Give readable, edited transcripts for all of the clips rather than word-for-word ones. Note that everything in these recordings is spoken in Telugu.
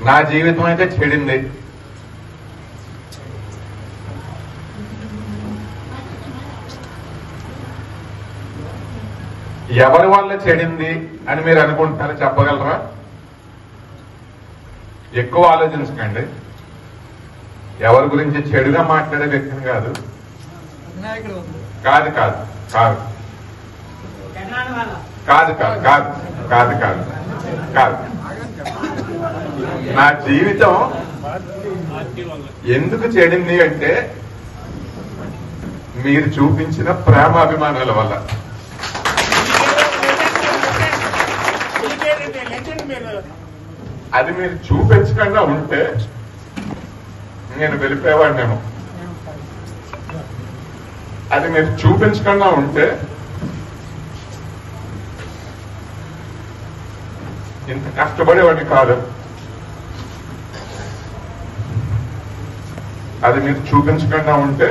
నా జీవితం అయితే చెడింది. ఎవరి వల్ల చెడింది అని మీరు అనుకుంటున్నారో చెప్పగలరా? ఎక్కువ ఆలోచించకండి. ఎవరి గురించి చెడుగా మాట్లాడే వ్యక్తిని కాదు. కాదు కాదు కాదు కాదు కాదు కాదు కాదు కాదు కాదు నా జీవితం ఎందుకు చెడింది అంటే మీరు చూపించిన ప్రేమ అభిమానాల వల్ల. అది మీరు చూపించకుండా ఉంటే నేను వెళ్ళిపోయేవాడినేమో. అది మీరు చూపించకుండా ఉంటే ఇంత కష్టపడేవాడిని కాదు. అది మీరు చూపించకుండా ఉంటే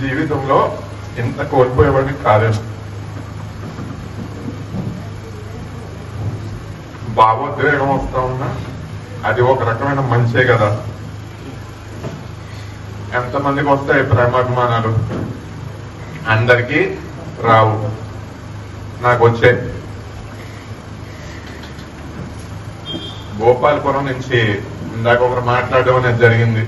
జీవితంలో ఇంత కోల్పోయేవాడిని కాదేమో. భావోద్వేగం వస్తా ఉన్నా అది ఒక రకమైన మంచే కదా. ఎంతమందికి వస్తాయి ప్రేమాభిమానాలు? అందరికీ రావు. నాకు వచ్చే గోపాలపురం నుంచి ఇందాక ఒకరు మాట్లాడడం అనేది జరిగింది.